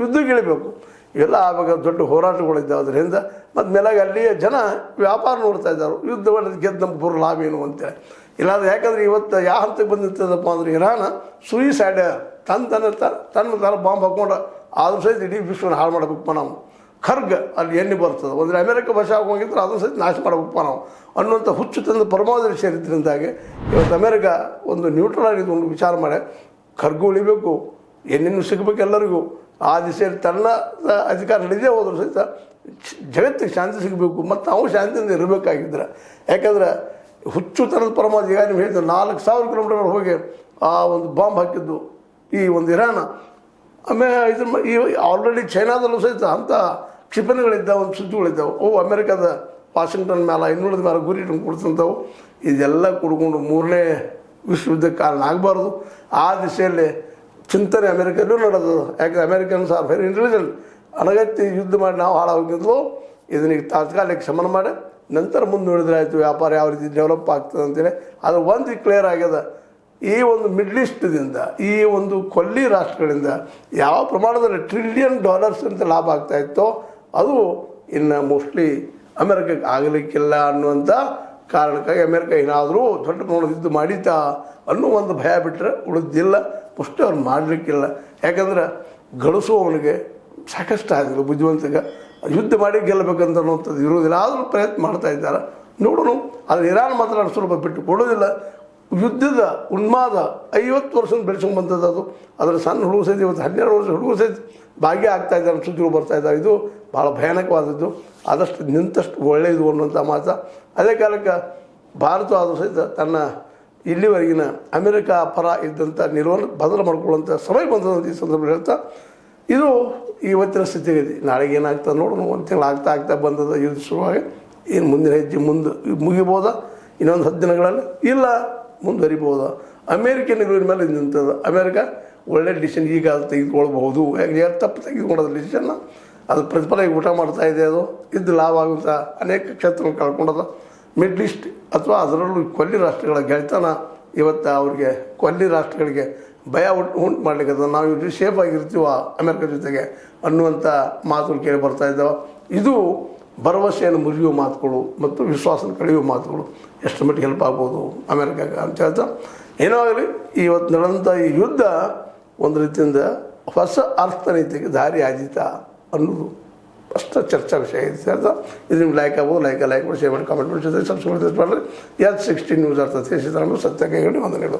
ಯುದ್ಧಕ್ಕೆ ಇಳಿಬೇಕು. ಇವೆಲ್ಲ ಆವಾಗ ದೊಡ್ಡ ಹೋರಾಟಗಳಿದ್ದಾವೆ. ಅದರಿಂದ ಮತ್ತು ಮೇಲಾಗಿ ಅಲ್ಲಿಯ ಜನ ವ್ಯಾಪಾರ ನೋಡ್ತಾ ಇದ್ದಾರೆ, ಯುದ್ಧ ಮಾಡಿದ ಗೆದ್ದು ನಮ್ಗೆ ಬರೋ ಲಾಭ ಏನು ಅಂತೇಳಿ. ಇಲ್ಲಾಂದ್ರೆ ಯಾಕಂದ್ರೆ ಇವತ್ತು ಯಾವ ಹಂತಕ್ಕೆ ಬಂದಿರ್ತದಪ್ಪ ಅಂದ್ರೆ ಇರಾನ್ ಸೂಯಿಸೈಡ್ ತನ್ನ ಬಾಂಬ್ ಹಾಕ್ಕೊಂಡು ಆದ್ರೂ ಸಹಿತ ಇಡೀ ವಿಶ್ವನ ಹಾಳು ಮಾಡಬೇಕಪ್ಪ ನಾವು. ಖರ್ಗ್ ಅಲ್ಲಿ ಎಣ್ಣೆ ಬರ್ತದೆ, ಒಂದು ಅಮೆರಿಕ ಭಾಷೆ ಹೋಗಿದ್ರೆ ಅದನ್ನು ಸಹಿತ ನಾಶ ಮಾಡಬೇಕಪ್ಪ ನಾವು ಅನ್ನುವಂಥ ಹುಚ್ಚು ತಂದು ಪರಮಾವಧಿ ಸೇರಿದ್ರಿಂದಾಗಿ ಇವತ್ತು ಅಮೆರಿಕ ಒಂದು ನ್ಯೂಟ್ರಲ್ ಆಗಿದ್ದು ಒಂದು ವಿಚಾರ ಮಾಡಿ ಖರ್ಗು ಉಳಿಬೇಕು, ಎಣ್ಣೆನೂ ಸಿಗಬೇಕು ಎಲ್ಲರಿಗೂ. ಆ ದಿಸೆಯಲ್ಲಿ ತನ್ನ ಅಧಿಕಾರ ನಡೆದೇ ಹೋದರೂ ಸಹಿತ ಜಗತ್ತಿಗೆ ಶಾಂತಿ ಸಿಗಬೇಕು ಮತ್ತು ನಾವು ಶಾಂತಿಯಿಂದ ಇರಬೇಕಾಗಿದ್ರೆ. ಯಾಕಂದ್ರೆ ಹುಚ್ಚುತನದ ಪರಮಾವಧಿ ಈಗ ನೀವು ಹೇಳಿದ್ರು 4,000 ಕಿಲೋಮೀಟರ್ ಹೋಗಿ ಆ ಒಂದು ಬಾಂಬ್ ಹಾಕಿದ್ದು ಈ ಒಂದು ಇರಾನ್. ಆಮೇಲೆ ಈ ಆಲ್ರೆಡಿ ಚೈನಾದಲ್ಲೂ ಸಹಿತ ಅಂಥ ಕ್ಷಿಪಣಿಗಳಿದ್ದಾವೆ, ಒಂದು ಸುದ್ದಿಗಳಿದ್ದಾವೆ. ಅಮೆರಿಕದ ವಾಷಿಂಗ್ಟನ್ ಮೇಲೆ ಇನ್ನುಳಿದ ಮೇಲೆ ಗುರಿ ಇಟ್ಕೊಂಡು ಕೊಡ್ತಂಥವು. ಇದೆಲ್ಲ ಕುಡ್ಕೊಂಡು 3ನೇ ವಿಶ್ವಯುದ್ಧಕ್ಕೆ ಕಾರಣ ಆಗಬಾರ್ದು. ಆ ದಿಶೆಯಲ್ಲಿ ಚಿಂತನೆ ಅಮೆರಿಕಲ್ಲೂ ನಡೆದು. ಯಾಕಂದರೆ ಅಮೆರಿಕನ್ಸ್ ಆರ್ ವೆರಿ ಇಂಟೆಲಿಜೆಂಟ್. ಅನಗತ್ಯ ಯುದ್ಧ ಮಾಡಿ ನಾವು ಹಾಳಾಗಿದ್ಲು, ಇದನ್ನ ತಾತ್ಕಾಲಿಕ ಶಮನ ಮಾಡಿ ನಂತರ ಮುಂದೆ ನೋಡಿದ್ರೆ ಆಯಿತು ವ್ಯಾಪಾರ ಯಾವ ರೀತಿ ಡೆವಲಪ್ ಆಗ್ತದೆ ಅಂತೇಳಿ. ಅದು ಒಂದು ಕ್ಲಿಯರ್ ಆಗ್ಯದ. ಈ ಒಂದು ಮಿಡ್ಲ್ ಈಸ್ಟ್ದಿಂದ, ಈ ಒಂದು ಕೊಲ್ಲಿ ರಾಷ್ಟ್ರಗಳಿಂದ ಯಾವ ಪ್ರಮಾಣದಲ್ಲಿ $1 ಟ್ರಿಲಿಯನ್ ಅಂತ ಲಾಭ ಆಗ್ತಾಯಿತ್ತೋ ಅದು ಇನ್ನು ಮೋಸ್ಟ್ಲಿ ಅಮೆರಿಕಕ್ಕೆ ಆಗಲಿಕ್ಕಿಲ್ಲ ಅನ್ನುವಂಥ ಕಾರಣಕ್ಕಾಗಿ ಅಮೆರಿಕ ಏನಾದರೂ ದೊಡ್ಡ ಪ್ರಮಾಣದ ಯುದ್ಧ ಮಾಡೀತಾ ಅನ್ನೋ ಒಂದು ಭಯ ಬಿಟ್ಟರೆ ಉಳಿದಿಲ್ಲ. ಫಸ್ಟ್ ಅವ್ರು ಮಾಡಲಿಕ್ಕಿಲ್ಲ. ಯಾಕಂದ್ರೆ ಗಳಿಸುವವನಿಗೆ ಸಾಕಷ್ಟು ಆಗಿಲ್ಲ, ಬುದ್ಧಿವಂತಿಗೆ ಯುದ್ಧ ಮಾಡಿ ಗೆಲ್ಲಬೇಕಂತ ಅನ್ನೋಂಥದ್ದು ಇರೋದಿಲ್ಲ. ಆದರೂ ಪ್ರಯತ್ನ ಮಾಡ್ತಾ ಇದ್ದಾರೆ, ನೋಡೋಣ. ಆದರೆ ಇರಾನ್ ಮಾತ್ರ ಸ್ವಲ್ಪ ಬಿಟ್ಟು ಕೊಡೋದಿಲ್ಲ. ಯುದ್ಧದ ಉನ್ಮಾದ 50 ವರ್ಷದಿಂದ ಬೆಳೆಸ್ಕೊಂಡು ಬಂದದ್ದು ಅದು. ಅದರ ಸಣ್ಣ ಹುಡುಗ ಸಹಿತ ಇವತ್ತು 12 ವರ್ಷ ಹುಡುಗ ಸಹಿತ ಭಾಗ್ಯ ಆಗ್ತಾ ಇದ್ದಾರೆ, ಸುದ್ದಿಗಳು ಬರ್ತಾ ಇದ್ದಾವೆ. ಇದು ಭಾಳ ಭಯಾನಕವಾದದ್ದು. ಆದಷ್ಟು ನಿಂತಷ್ಟು ಒಳ್ಳೆಯದು ಅನ್ನುವಂಥ ಮಾತು. ಅದೇ ಕಾಲಕ್ಕೆ ಭಾರತ ಆದರೂ ಸಹಿತ ತನ್ನ ಇಲ್ಲಿವರೆಗಿನ ಅಮೆರಿಕ ಪರ ಇದ್ದಂಥ ನಿಲುವನ್ನು ಬದಲು ಮಾಡ್ಕೊಳ್ಳುವಂಥ ಸಮಯ ಬಂದದಂತ ಈ ಸಂದರ್ಭದಲ್ಲಿ ಹೇಳ್ತಾ, ಇದು ಇವತ್ತಿನ ಸ್ಥಿತಿಗತಿ. ನಾಳೆಗೆ ಏನಾಗ್ತದೆ ನೋಡೋಣ. 1 ತಿಂಗಳು ಆಗ್ತಾ ಬಂದದ ಯುದ್ಧ ಶುರುವಾಗಿ. ಏನು ಮುಂದಿನ ಹೆಜ್ಜೆ ಮುಂದೆ ಮುಗಿಬೋದಾ ಇನ್ನೊಂದು 10 ದಿನಗಳಲ್ಲಿ? ಇಲ್ಲ, ಮುಂದುವರಿಬೋದಾ? ಅಮೇರಿಕನ್ ನಿಲುವಿನ ಮೇಲೆ ನಿಂತದ. ಅಮೇರಿಕ ಒಳ್ಳೆ ಡಿಸಿಷನ್ ಈಗ ಅದು ತೆಗೆದುಕೊಳ್ಬಹುದು. ಯಾಕೆ ತಪ್ಪು ತೆಗೆದುಕೊಳ್ಳೋದು ಡಿಸಿಷನ್ನ ಅದು ಪ್ರತಿಫಲ ಈಗ ಊಟ ಮಾಡ್ತಾ ಇದೆ. ಅದು ಇದ್ದು ಲಾಭ ಆಗುವಂಥ ಅನೇಕ ಕ್ಷೇತ್ರಗಳು ಕಳ್ಕೊಂಡದ. ಮಿಡ್ಲ್ ಈಸ್ಟ್ ಅಥವಾ ಅದರಲ್ಲೂ ಕೊಲ್ಲಿ ರಾಷ್ಟ್ರಗಳ ಗೆಳೆತನ ಇವತ್ತು ಅವ್ರಿಗೆ ಕೊಲ್ಲಿ ರಾಷ್ಟ್ರಗಳಿಗೆ ಭಯ ಉಂಟು ಮಾಡಲಿಕ್ಕೆ ನಾವು ಇವ್ರು ಸೇಫ್ ಆಗಿರ್ತೀವ ಅಮೆರಿಕ ಜೊತೆಗೆ ಅನ್ನುವಂಥ ಮಾತುಗಳು ಕೇಳಿ ಬರ್ತಾ ಇದ್ದಾವೆ. ಇದು ಭರವಸೆಯನ್ನು ಮುರಿಯುವ ಮಾತುಗಳು ಮತ್ತು ವಿಶ್ವಾಸನ ಕಳೆಯುವ ಮಾತುಗಳು. ಎಷ್ಟು ಮಟ್ಟಿಗೆ ಹೆಲ್ಪ್ ಆಗ್ಬೋದು ಅಮೆರಿಕಕ್ಕೆ ಅಂತ ಹೇಳ್ತಾ, ಏನೋ ಆಗಲಿ ಇವತ್ತು ನಡೆದಂಥ ಈ ಯುದ್ಧ ಒಂದು ರೀತಿಯಿಂದ ಹೊಸ ಅರ್ಥನೀತಿಗೆ ದಾರಿ ಆದೀತಾ ಅನ್ನೋದು ಅಷ್ಟು ಚರ್ಚಾ ವಿಷಯ ಇದೆ ಹೇಳ್ತಾ. ಇದು ನಿಮ್ಗೆ ಲೈಕ್ ಆಗ್ಬೋದು, ಲೈಕ್ ಮಾಡಿ, ಶೇರ್ ಮಾಡಿ, ಕಾಮೆಂಟ್ ಮಾಡಿ, ಸಬ್ಸ್ಕ್ರೈಬ್ ಮಾಡಿರಿ. ಯಾರು 16 ನ್ಯೂಸ್ ಅರ್ಥ ಸತ್ಯ ಕೈಗೊಂಡು ವಂದನೆಗಳು.